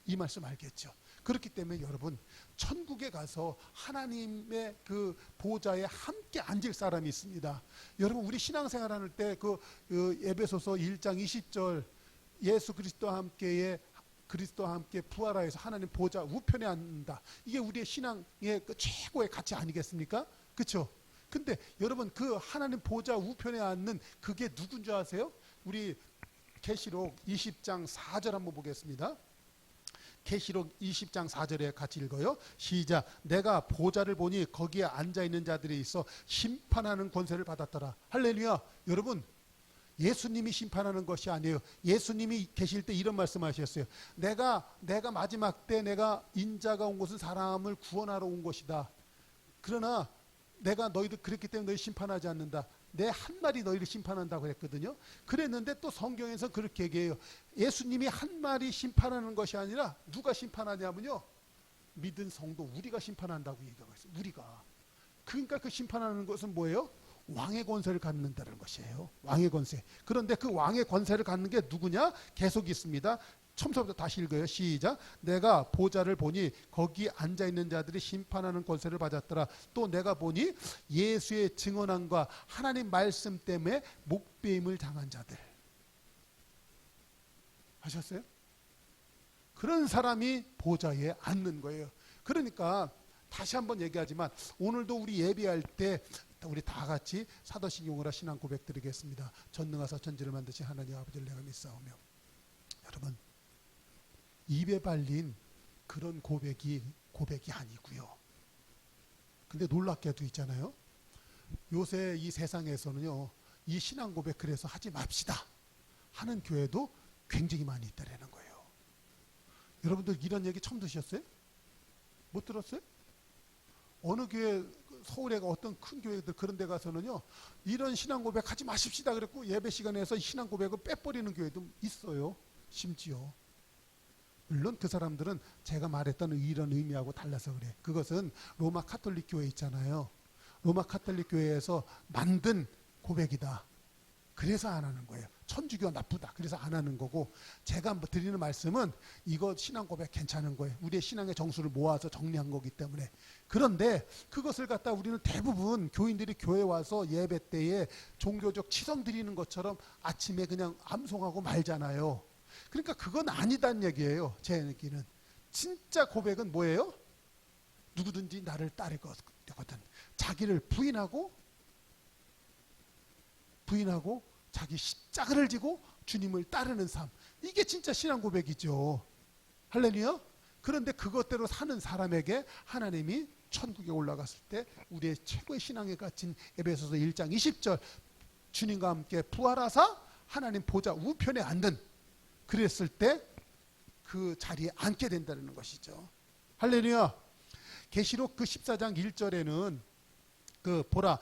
이 말씀 알겠죠? 그렇기 때문에 여러분 천국에 가서 하나님의 그 보좌에 함께 앉을 사람이 있습니다. 여러분 우리 신앙생활 할 때 그 에베소서 1장 20절 예수 그리스도와 함께 부활하여서 하나님 보좌 우편에 앉는다. 이게 우리의 신앙의 그 최고의 가치 아니겠습니까? 그렇죠? 근데 여러분 그 하나님 보좌 우편에 앉는 그게 누군 줄 아세요? 우리 계시록 20장 4절 한번 보겠습니다. 계시록 20장 4절에 같이 읽어요. 시작. 내가 보좌를 보니 거기에 앉아있는 자들이 있어 심판하는 권세를 받았더라. 할렐루야. 여러분 예수님이 심판하는 것이 아니에요. 예수님이 계실 때 이런 말씀하셨어요. 내가 마지막 때 내가 인자가 온 것은 사람을 구원하러 온 것이다. 그러나 내가 너희들 그랬기 때문에 너희 심판하지 않는다. 내 한 말이 너희를 심판한다고 했거든요. 그랬는데 또 성경에서 그렇게 얘기해요. 예수님이 한 말이 심판하는 것이 아니라 누가 심판하냐면요. 믿은 성도 우리가 심판한다고 얘기하고 있어요. 우리가. 그러니까 그 심판하는 것은 뭐예요? 왕의 권세를 갖는다는 것이에요. 왕의 권세. 그런데 그 왕의 권세를 갖는 게 누구냐? 계속 있습니다. 처음부터 다시 읽어요. 시작. 내가 보좌를 보니 거기 앉아있는 자들이 심판하는 권세를 받았더라. 또 내가 보니 예수의 증언함과 하나님 말씀 때문에 목배임을 당한 자들. 아셨어요? 그런 사람이 보좌에 앉는 거예요. 그러니까 다시 한번 얘기하지만 오늘도 우리 예배할 때 우리 다 같이 사도신경으로 신앙 고백 드리겠습니다. 전능하사 천지를 만드신 하나님 아버지를 내가 믿사오며. 여러분 입에 발린 그런 고백이 아니고요. 근데 놀랍게도 있잖아요. 요새 이 세상에서는요. 이 신앙 고백 그래서 하지 맙시다 하는 교회도 굉장히 많이 있다라는 거예요. 여러분들 이런 얘기 처음 드셨어요? 못 들었어요? 어느 교회 서울에 어떤 큰 교회들 그런 데 가서는요. 이런 신앙 고백 하지 마십시다 그랬고 예배 시간에서 신앙 고백을 빼버리는 교회도 있어요. 심지어. 물론 그 사람들은 제가 말했던 이런 의미하고 달라서 그래. 그것은 로마 카톨릭 교회 있잖아요. 로마 카톨릭 교회에서 만든 고백이다. 그래서 안 하는 거예요. 천주교가 나쁘다. 그래서 안 하는 거고 제가 드리는 말씀은 이거 신앙 고백 괜찮은 거예요. 우리의 신앙의 정수를 모아서 정리한 거기 때문에. 그런데 그것을 갖다 우리는 대부분 교인들이 교회 와서 예배 때에 종교적 치성 드리는 것처럼 아침에 그냥 암송하고 말잖아요. 그러니까 그건 아니다는 얘기예요. 제 얘기는. 진짜 고백은 뭐예요? 누구든지 나를 따르거든. 자기를 부인하고 자기 십자가를 지고 주님을 따르는 삶. 이게 진짜 신앙 고백이죠. 할렐루야. 그런데 그것대로 사는 사람에게 하나님이 천국에 올라갔을 때 우리의 최고의 신앙에 갇힌 에베소서 1장 20절 주님과 함께 부활하사 하나님 보좌 우편에 앉는 그랬을 때 그 자리에 앉게 된다는 것이죠. 할렐루야. 계시록 그 14장 1절에는 그 보라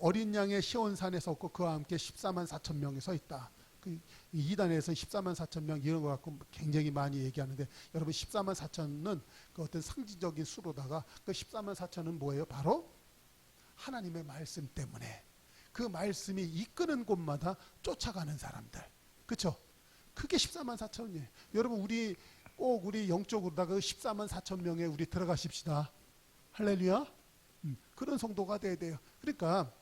어린 양의 시온산에 섰고 그와 함께 14만 4천 명이 서 있다. 그 이단에서 14만 4천 명 이런 거 갖고 굉장히 많이 얘기하는데 여러분 14만 4천은 그 어떤 상징적인 수로다가 그 14만 4천은 뭐예요? 바로 하나님의 말씀 때문에 그 말씀이 이끄는 곳마다 쫓아가는 사람들. 그렇죠? 그게 14만 4천이에요. 여러분 우리 꼭 우리 영적으로다가 14만 4천 명에 우리 들어가십시다. 할렐루야. 그런 성도가 돼야 돼요. 그러니까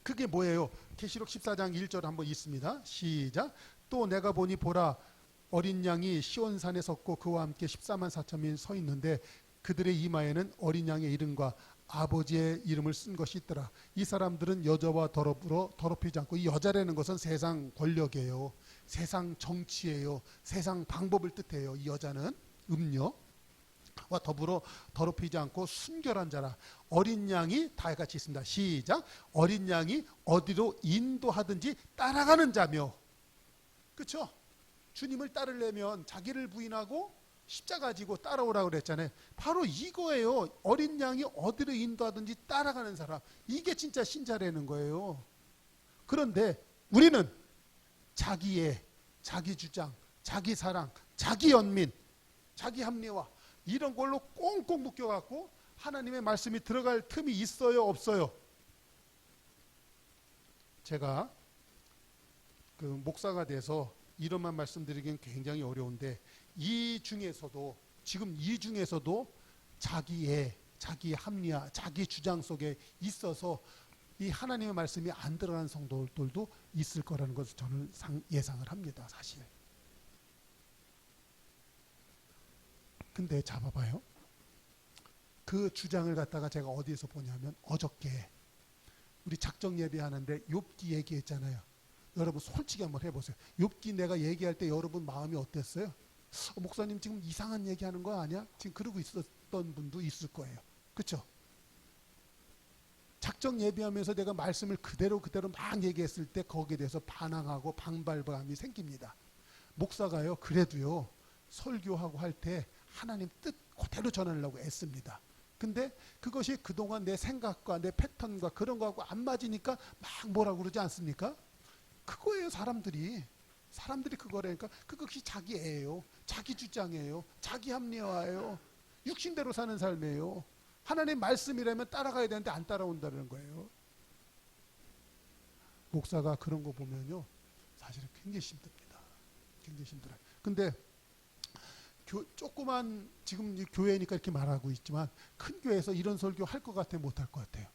그게 뭐예요? 계시록 14장 1절 한번 있습니다. 시작. 또 내가 보니 보라 어린 양이 시온산에 섰고 그와 함께 14만 4천 명이 서 있는데 그들의 이마에는 어린 양의 이름과 아버지의 이름을 쓴 것이 있더라. 이 사람들은 여자와 더럽히지 않고 이 여자라는 것은 세상 권력이에요. 세상 정치예요. 세상 방법을 뜻해요. 이 여자는 음녀와 더불어 더럽히지 않고 순결한 자라. 어린 양이 다 같이 있습니다. 시작. 어린 양이 어디로 인도하든지 따라가는 자며. 그렇죠? 주님을 따르려면 자기를 부인하고 십자가 지고 따라오라고 그랬잖아요. 바로 이거예요. 어린 양이 어디로 인도하든지 따라가는 사람. 이게 진짜 신자라는 거예요. 그런데 우리는 자기 주장, 자기 사랑, 자기 연민, 자기 합리화 이런 걸로 꽁꽁 묶여갖고 하나님의 말씀이 들어갈 틈이 있어요, 없어요? 제가 그 목사가 돼서 이런만 말씀드리기는 굉장히 어려운데 지금 이 중에서도 자기 합리화, 자기 주장 속에 있어서 이 하나님의 말씀이 안 들어가는 성도들도 있을 거라는 것을 저는 예상을 합니다, 사실. 근데 잡아봐요. 그 주장을 갖다가 제가 어디에서 보냐면 어저께 우리 작정 예배하는데 욥기 얘기했잖아요. 여러분 솔직히 한번 해보세요. 욥기 내가 얘기할 때 여러분 마음이 어땠어요? 목사님 지금 이상한 얘기하는 거 아니야? 지금 그러고 있었던 분도 있을 거예요. 그렇죠? 작정 예배하면서 내가 말씀을 그대로 막 얘기했을 때 거기에 대해서 반항하고 방발감이 생깁니다. 목사가요 그래도요 설교하고 할 때 하나님 뜻 그대로 전하려고 애씁니다. 근데 그것이 그동안 내 생각과 내 패턴과 그런 거하고 안 맞으니까 막 뭐라고 그러지 않습니까? 그거예요. 사람들이 그거라니까. 그것이 자기 애예요. 자기 주장이에요. 자기 합리화예요. 육신대로 사는 삶이에요. 하나님 말씀이라면 따라가야 되는데 안 따라온다는 거예요. 목사가 그런 거 보면요 사실은 굉장히 힘듭니다. 굉장히 힘들어요. 근데 조그만 지금 교회니까 이렇게 말하고 있지만 큰 교회에서 이런 설교 할 것 같아요? 못 할 것 같아요?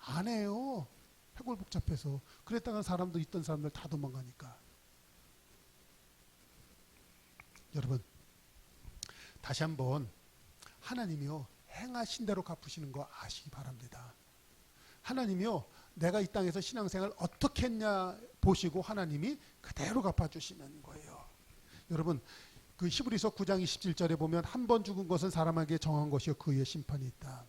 안 해요. 해골 복잡해서. 그랬다가 있던 사람들 다 도망가니까. 여러분 다시 한번 하나님이요 행하신 대로 갚으시는 거 아시기 바랍니다. 하나님이요 내가 이 땅에서 신앙생활 어떻게 했냐 보시고 하나님이 그대로 갚아주시는 거예요. 여러분 그 히브리서 9장 27절에 보면 한 번 죽은 것은 사람에게 정한 것이요 그 위에 심판이 있다.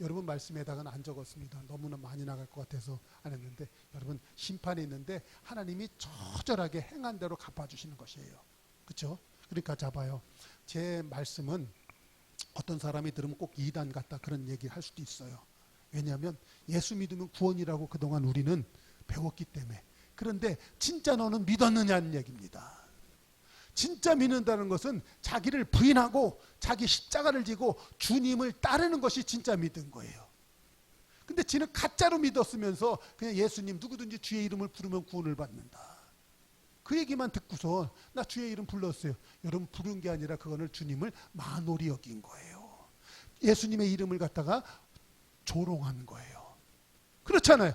여러분 말씀에다가는 안 적었습니다. 너무나 많이 나갈 것 같아서 안 했는데 여러분 심판이 있는데 하나님이 처절하게 행한 대로 갚아주시는 것이에요. 그렇죠? 그러니까 잡아요. 제 말씀은 어떤 사람이 들으면 꼭 이단 같다 그런 얘기 할 수도 있어요. 왜냐하면 예수 믿으면 구원이라고 그동안 우리는 배웠기 때문에. 그런데 진짜 너는 믿었느냐는 얘기입니다. 진짜 믿는다는 것은 자기를 부인하고 자기 십자가를 지고 주님을 따르는 것이 진짜 믿은 거예요. 근데 지는 가짜로 믿었으면서 그냥 예수님 누구든지 주의 이름을 부르면 구원을 받는다. 그 얘기만 듣고서 나 주의 이름 불렀어요. 여러분 부른 게 아니라 그거는 주님을 만홀히 여긴 거예요. 예수님의 이름을 갖다가 조롱한 거예요. 그렇잖아요.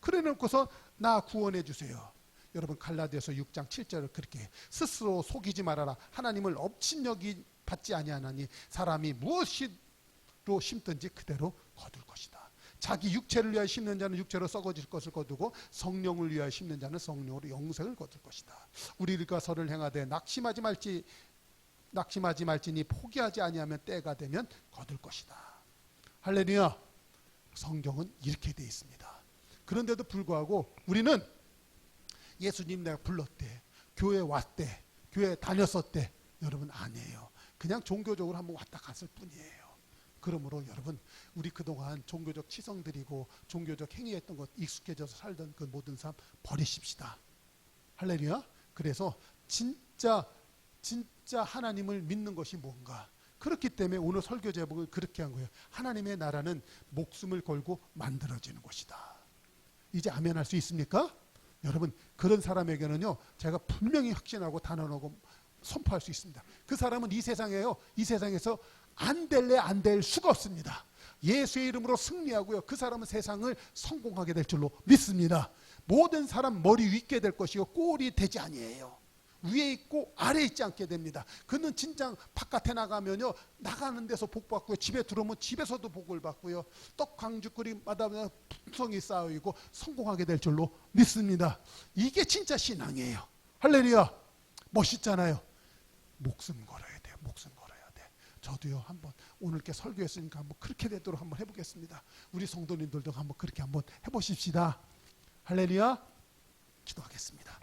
그래 놓고서 나 구원해 주세요. 여러분 갈라디아서 6장 7절을 그렇게 스스로 속이지 말아라. 하나님을 업신여기 받지 아니하나니 사람이 무엇으로 심든지 그대로 거둘 것이다. 자기 육체를 위하여 심는 자는 육체로 썩어질 것을 거두고 성령을 위하여 심는 자는 성령으로 영생을 거둘 것이다. 우리 일과 선을 행하되 낙심하지 말지니 포기하지 아니하면 때가 되면 거둘 것이다. 할렐루야. 성경은 이렇게 되어 있습니다. 그런데도 불구하고 우리는 예수님 내가 불렀대, 교회 왔대, 교회 다녔었대. 여러분 아니에요. 그냥 종교적으로 한번 왔다 갔을 뿐이에요. 그러므로 여러분 우리 그동안 종교적 치성 드리고 종교적 행위했던 것 익숙해져서 살던 그 모든 삶 버리십시다. 할렐루야. 그래서 진짜 하나님을 믿는 것이 뭔가. 그렇기 때문에 오늘 설교 제목을 그렇게 한 거예요. 하나님의 나라는 목숨을 걸고 만들어지는 것이다. 이제 아멘 할 수 있습니까? 여러분 그런 사람에게는요 제가 분명히 확신하고 단언하고 선포할 수 있습니다. 그 사람은 이 세상에서 안 될 수가 없습니다. 예수의 이름으로 승리하고요 그 사람은 세상을 성공하게 될 줄로 믿습니다. 모든 사람 머리 위게 될 것이요 꼴이 되지 아니에요. 위에 있고 아래에 있지 않게 됩니다. 그는 진짜 바깥에 나가면요 나가는 데서 복 받고요 집에 들어오면 집에서도 복을 받고요 떡 광주거리마다 풍성이 쌓이고 성공하게 될 줄로 믿습니다. 이게 진짜 신앙이에요. 할렐루야. 멋있잖아요. 목숨 걸어야 돼요. 목숨 걸어야 돼. 저도요 한번 오늘 이렇게 설교했으니까 한번 그렇게 되도록 한번 해보겠습니다. 우리 성도님들도 한번 그렇게 한번 해보십시다. 할렐루야. 기도하겠습니다.